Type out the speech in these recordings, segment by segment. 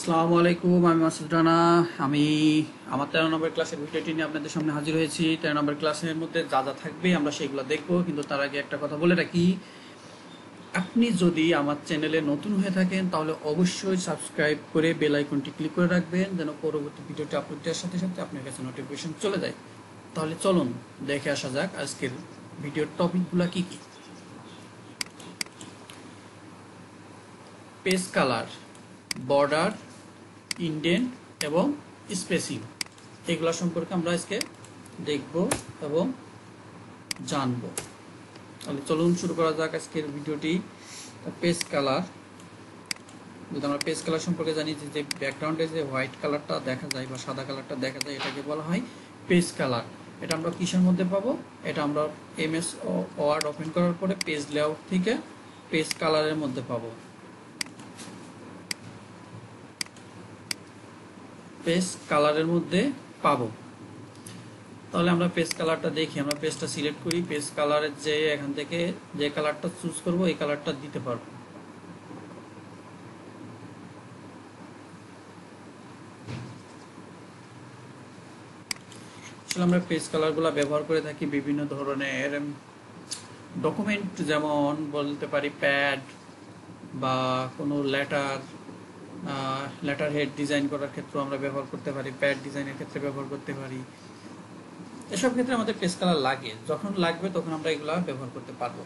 আসসালামু আলাইকুম, আমি মাসুদ রানা। আমি আমার 13 নম্বর ক্লাসের ভিডিওটি নিয়ে আপনাদের সামনে হাজির হয়েছি। 13 নম্বর ক্লাসের মধ্যে যা যা থাকবে আমরা সেগুলো দেখবো, কিন্তু তার আগে একটা কথা বলে রাখি। আপনি যদি আমার চ্যানেলে নতুন হয়ে থাকেন তাহলে অবশ্যই সাবস্ক্রাইব করে বেল আইকনটি ক্লিক করে রাখবেন, যেন পরবর্তী ভিডিওটি আপলোড দেওয়ার সাথে সাথে আপনার কাছে নোটিফিকেশন চলে যায়। তাহলে চলুন দেখে আসা যাক আজকের ভিডিওর টপিকগুলো কি কি। পেজ কালার, বর্ডার, ইন্ডেন্ট এবং স্পেসিং, এগুলো সম্পর্কে আমরা আজকে দেখব এবং জানব। তাহলে চলুন শুরু করা যাক আজকের ভিডিওটি। পেজ কালার, যদি আমরা পেজ কালার সম্পর্কে জানি যে ব্যাকগ্রাউন্ডে যে হোয়াইট কালারটা দেখা যায় বা সাদা কালারটা দেখা যায় এটাকে বলা হয় পেজ কালার। এটা আমরা কিসের মধ্যে পাবো? এটা আমরা এমএস ওয়ার্ড ওপেন করার পরে পেজ লেআউট থেকে পেজ কালারের মধ্যে পাবো। পেজ কালারের মধ্যে পাবো। তাহলে আমরা পেজ কালারটা দেখি, আমরা পেজটা সিলেক্ট করি, পেজ কালারের যে এখান থেকে যে কালারটা চুজ করব এই কালারটা দিতে পারবো। আসলে আমরা পেজ কালারগুলো ব্যবহার করে থাকি বিভিন্ন ধরনের ডকুমেন্ট, যেমন বলতে পারি প্যাড বা কোনো লেটার হেড ডিজাইন করার ক্ষেত্রে আমরা ব্যবহার করতে পারি, প্যাড ডিজাইনের ক্ষেত্রে ব্যবহার করতে পারি। এসব ক্ষেত্রে আমাদের পেজ কালার লাগে, যখন লাগবে তখন আমরা এগুলো ব্যবহার করতে পারবো।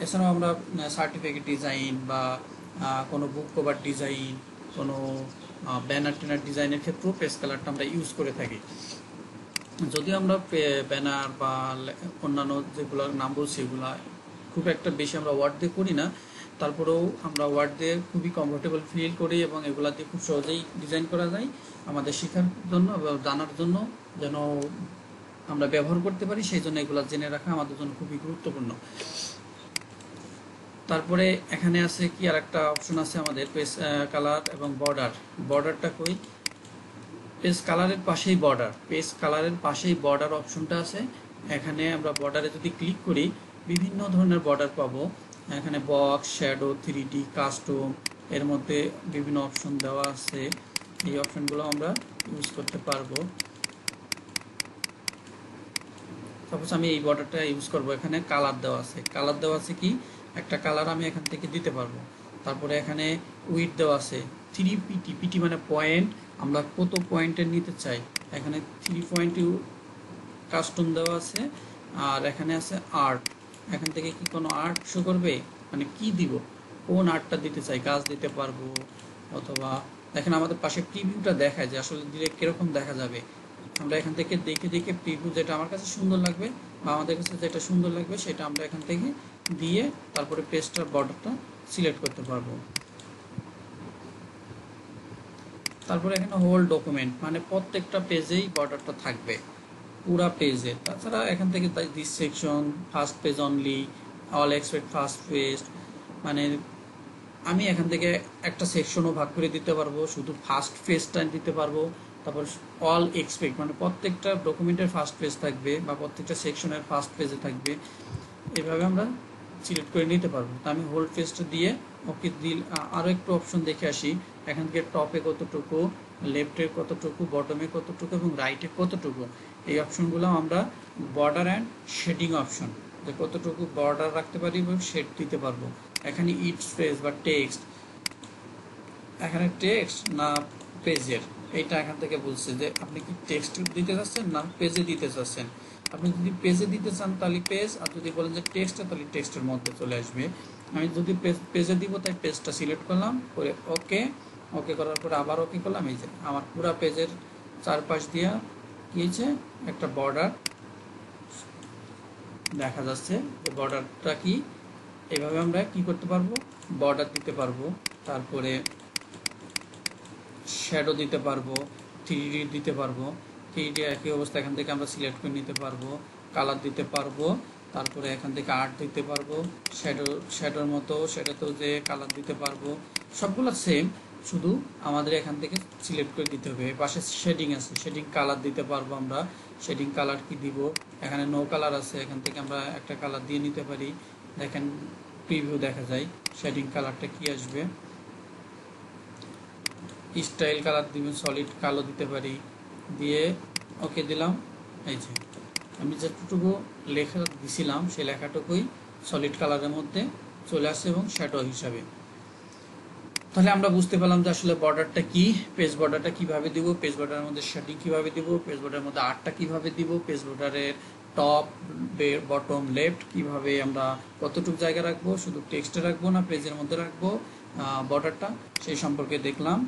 এছাড়াও আমরা সার্টিফিকেট ডিজাইন বা কোনো বুক কভার ডিজাইন, কোনো ব্যানার ট্যানার ডিজাইনের ক্ষেত্রেও পেজ কালারটা আমরা ইউজ করে থাকি। যদিও আমরা ব্যানার বা অন্যান্য যেগুলোর নাম বলছি এগুলো খুব একটা বেশি আমরা ওয়ার্ড দিয়ে করি না, তারপরেও আমরা ওয়ার্ড দিয়ে খুবই কমফোর্টেবল ফিল করি এবং এগুলা দিয়ে খুব সহজেই ডিজাইন করা যায়। আমাদের শেখার জন্য বা জানার জন্য যেন আমরা ব্যবহার করতে পারি, সেই জন্য এগুলো জেনে রাখা আমাদের জন্য খুবই গুরুত্বপূর্ণ। তারপরে এখানে আছে কি আর একটা অপশন আছে আমাদের পেজ কালার এবং বর্ডার। বর্ডারটা কই? পেজ কালারের পাশেই বর্ডার, পেজ কালারের পাশেই বর্ডার অপশনটা আছে। এখানে আমরা বর্ডারে যদি ক্লিক করি বিভিন্ন ধরনের বর্ডার পাবো। এখানে বক্স, শ্যাডো, 3D, কাস্টম, এর মধ্যে বিভিন্ন অপশন দেওয়া আছে। এই অপশনগুলো আমরা ইউজ করতে পারবো। সাপোজ আমি এই বর্ডারটা ইউজ করব, এখানে কালার দেওয়া আছে। কালার দেওয়া আছে কি একটা কালার আমি এখান থেকে দিতে পারবো। তারপরে এখানে উইডথ দেওয়া আছে 3 পিটি মানে পয়েন্ট, আমরা কত পয়েন্টের নিতে চাই। এখানে 3 পয়েন্ট কাস্টম দেওয়া আছে। আর এখানে আছে আর্ট, এখান থেকে কি কোনো আর্ট শো করবে, মানে কি দিব, কোন আর্টটা দিতে চাই, গাছ দিতে পারবো। অথবা দেখেন আমাদের পাশে প্রিভিউটা দেখায় যে আসলে দিলে কিরকম দেখা যাবে। আমরা এখান থেকে দেখে দেখে প্রিভিউ যেটা আমার কাছে সুন্দর লাগবে বা আমাদের কাছে যেটা সুন্দর লাগবে সেটা আমরা এখান থেকে দিয়ে তারপরে পেজটার বর্ডারটা সিলেক্ট করতে পারবো। তারপরে এখানে হোল ডকুমেন্ট, মানে প্রত্যেকটা পেজেই বর্ডারটা থাকবে, পুরা পেজে। তাছাড়া এখান থেকে this section, first page only, all expect first page, মানে আমি এখান থেকে একটা সেকশনও ভাগ করে দিতে পারবো, শুধু ফার্স্ট পেজটা দিতে পারবো। তারপর অল এক্সপেক্ট মানে প্রত্যেকটা ডকুমেন্টের ফার্স্ট পেজ থাকবে বা প্রত্যেকটা সেকশনের ফার্স্ট পেজে থাকবে। এভাবে আমরা সিলেক্ট করে নিতে পারবো। তো আমি হোল পেজটা দিয়ে ওকে দিল। আরও একটু অপশন দেখে আসি, এখান থেকে টপে কতটুকু, লেফটে কতটুকু, বটমে কতটুকু এবং রাইটে কতটুকু, এই অপশনগুলো আমরা বর্ডার অ্যান্ড শেডিং অপশন, যে কতটুকু বর্ডার রাখতে পারি এবং শেড দিতে পারবো। এখানে ইট স্পেস বা টেক্সট, এখানে টেক্সট না পেজের, এইটা এখান থেকে বলছে যে আপনি কি টেক্সট দিতে চাচ্ছেন না পেজে দিতে চাচ্ছেন। আপনি যদি পেজে দিতে চান তাহলে পেজ, আর যদি বলেন যে টেক্সটে তাহলে টেক্সটের মধ্যে চলে আসবে। আমি যদি পেজে দিব তাই পেজটা সিলেক্ট করলাম করে ওকে, ওকে করার পরে আবার ওকে করলাম। এই যে আমার পুরো পেজের চারপাশ দিয়ে কি হয়েছে, একটা বর্ডার দেখা যাচ্ছে। যে বর্ডারটা কি, এভাবে আমরা কি করতে পারবো, বর্ডার দিতে পারবো। তারপরে শ্যাডো দিতে পারবো, 3D দিতে পারবো। 3D একই অবস্থা, এখান থেকে আমরা সিলেক্ট করে নিতে পারবো, কালার দিতে পারবো। তারপরে এখান থেকে আর্ট দিতে পারবো, শ্যাডোর মতো শ্যাডোতেও যে কালার দিতে পারবো। সবগুলো সেম, শুধু আমাদের এখান থেকে সিলেক্ট করে দিতে হবে। পাশে শেডিং আছে, শেডিং কালার দিতে পারবো আমরা। শেডিং কালার কি দিব, এখানে নো কালার আছে, এখান থেকে আমরা একটা কালার দিয়ে নিতে পারি। দেখেন প্রিভিউ দেখা যায় শেডিং কালারটা কি আসবে। স্টাইল কালার দিবেন, সলিড কালো দিতে পারি, দিয়ে ওকে দিলাম। এই যে আমি যতটুকু লেখা দিছিলাম সেই লেখাটুকুই সলিড কালারের মধ্যে চলে আসছে এবং শ্যাডো হিসাবে। তাহলে আমরা বুঝতে পারলাম যে আসলে বর্ডারটা কি, পেজ বর্ডারটা কিভাবে দিব, পেজ বর্ডারের মধ্যে শেডিং কিভাবে দিব, পেজ বর্ডারের মধ্যে আর্টটা কিভাবে দিব, পেজ বর্ডারের টপ বটম লেফট কিভাবে আমরা কতটুকু জায়গা রাখবো, শুধু টেক্সটে রাখবো না পেজের মধ্যে রাখবো বর্ডারটা, সেই সম্পর্কে দেখলাম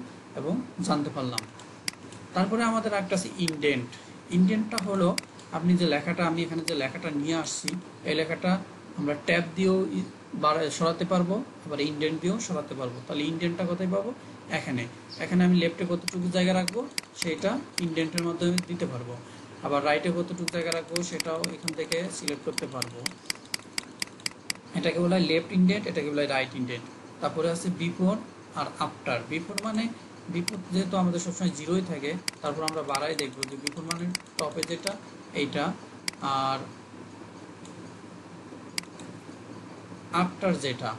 এবং জানতে পারলাম। তারপরে আমাদের একটা আছে ইনডেন্ট। ইনডেন্টটা হলো আপনি যে লেখাটা, আমি এখানে যে লেখাটা নিয়ে আসছি এই লেখাটা আমরা ট্যাব দিয়েও সরাতে পারবো, আবার ইনডেন্ট দিয়েও সরাতে পারবো। তাহলে ইনডেন্টটা কোথায় পাবো? এখানে। এখানে আমি লেফটে কতটুকু জায়গা রাখবো সেটা ইনডেন্টের মাধ্যমে দিতে পারবো, আবার রাইটে কতটুকু জায়গা রাখবো সেটাও এখান থেকে সিলেক্ট করতে পারবো। এটাকে বলা হয় লেফট ইনডেন্ট, এটাকে বলা হয় রাইট ইনডেন্ট। তারপরে আছে বিফোর আর আফটার। বিফোর মানে বিফোর যেহেতু আমাদের সবসময় জিরোই থাকে, তারপর আমরা বাড়াই দেখবো যে বিফোর মানে টপে যেটা এইটা, আর আফটার যেটা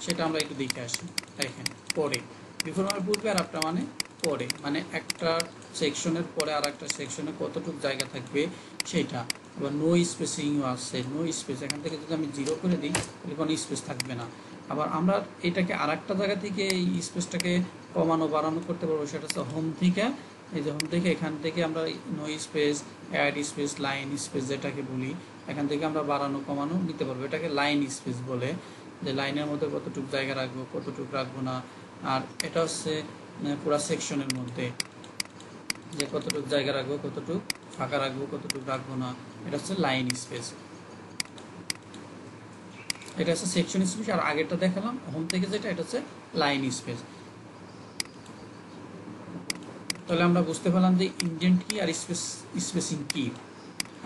সেটা আমরা একটু দেখে আসি। দেখেন পরে, বিফোর মানে পূর্বে আর আফটার মানে পরে, মানে একটা সেকশনের পরে আর একটা সেকশনে কতটুকু জায়গা থাকবে সেইটা। আবার নো স্পেসিংও আছে, নো স্পেস, এখান থেকে যদি আমি জিরো করে দিই তাহলে কোনো স্পেস থাকবে না। আবার আমরা এটাকে আর একটা জায়গা থেকে এই স্পেসটাকে কমানো বাড়ানো করতে পারবো, সেটা হচ্ছে হোম থেকে। এই যে হোম থেকে এখান থেকে আমরা no space, add space, line space যেটাকে বলি, এখান থেকে আমরা বাড়ানো কমানো নিতে পারবো। এটাকে লাইন স্পেস বলে, যে লাইনের মধ্যে কতটুকু জায়গা রাখবো কতটুকু রাখবো না। আর এটা হচ্ছে পুরো সেকশনের মধ্যে যে কতটুকু জায়গা রাখবো কতটুকু ফাঁকা রাখবো কতটুকু রাখবো না, এটা হচ্ছে লাইন স্পেস। এটা হচ্ছে সেকশন স্পেস, আর আগেরটা দেখালাম হোম থেকে যেটা, এটা হচ্ছে লাইন স্পেস। তাহলে আমরা বুঝতে পারলাম যে ইনডেন্ট কি আর স্পেসিং কি।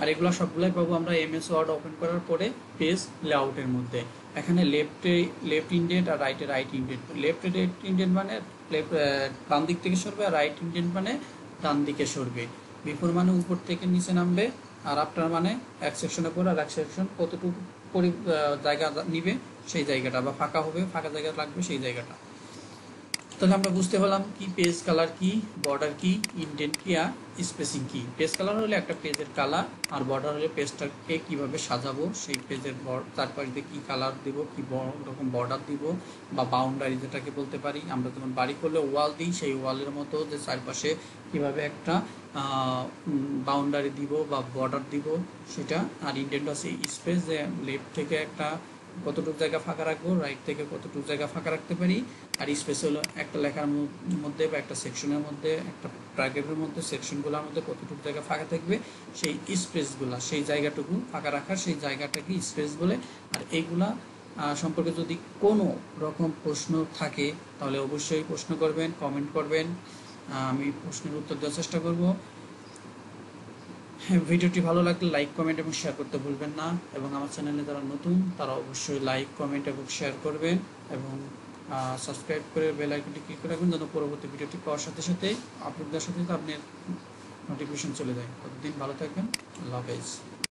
আর এগুলো সবগুলাই পাবো আমরা এমএস ওয়ার্ড ওপেন করার পরে পেজ লেআউটের মধ্যে। এখানে লেফট ইনডেন্ট আর রাইট ইনডেন্ট। লেফট ইনডেন্ট মানে বাম দিক থেকে সরবে, আর রাইট ইনডেন্ট মানে ডান দিকে সরবে। বিফোর মানে উপর থেকে নিচে নামবে, আর আফটার মানে এক সেকশনের পর আর এক সেকশন কতটুকু জায়গা নিবে সেই জায়গাটা, বা ফাঁকা হবে ফাঁকা জায়গা লাগবে সেই জায়গাটা। তাহলে আমরা বুঝতে পারলাম কি পেজ কালার কি, বর্ডার কি, ইনডেন্ট কি আর স্পেসিং কি। পেজ কালার হলে একটা পেজের কালার, আর বর্ডার হলে পেজটাকে কিভাবে সাজাবো, সেই পেজের চারপাশ দিয়ে কি কালার দিব, কি রকম বর্ডার দিব, বা বাউন্ডারি যেটাকে বলতে পারি। আমরা যেমন বাড়ি করলে ওয়াল দিই, সেই ওয়ালের মতো যে চারপাশে কিভাবে একটা বাউন্ডারি দিব বা বর্ডার দিব সেটা। আর ইনডেন্ট আছে স্পেস, যে লেফট থেকে একটা কতটুকু জায়গা ফাঁকা রাখবো, রাইট থেকে কতটুকু জায়গা ফাঁকা রাখতে পারি। আর স্পেস হলো একটা লেখার মধ্যে বা একটা সেকশনের মধ্যে, একটা প্যারাগ্রাফের মধ্যে সেকশনগুলোর মধ্যে কতটুকু জায়গা ফাঁকা থাকবে সেই স্পেসগুলা, সেই জায়গাটুকু ফাঁকা রাখার সেই জায়গাটাকে স্পেস বলে। আর এইগুলা সম্পর্কে যদি কোনো রকম প্রশ্ন থাকে তাহলে অবশ্যই প্রশ্ন করবেন, কমেন্ট করবেন, আমি প্রশ্নের উত্তর দেওয়ার চেষ্টা করব। ভিডিওটি ভালো লাগলে লাইক কমেন্ট এবং শেয়ার করতে ভুলবেন না, এবং আমার চ্যানেলে যারা নতুন তারা অবশ্যই লাইক কমেন্ট এবং শেয়ার করবেন, এবং সাবস্ক্রাইব করে বেল আইকনটি ক্লিক করে রাখবেন যেন পরবর্তী ভিডিওটি পাওয়ার সাথে সাথে আপলোড দেওয়ার সাথে সাথে আপনার নোটিফিকেশন চলে যায়। ততদিন ভালো থাকবেন, আল্লাহ হাফেজ।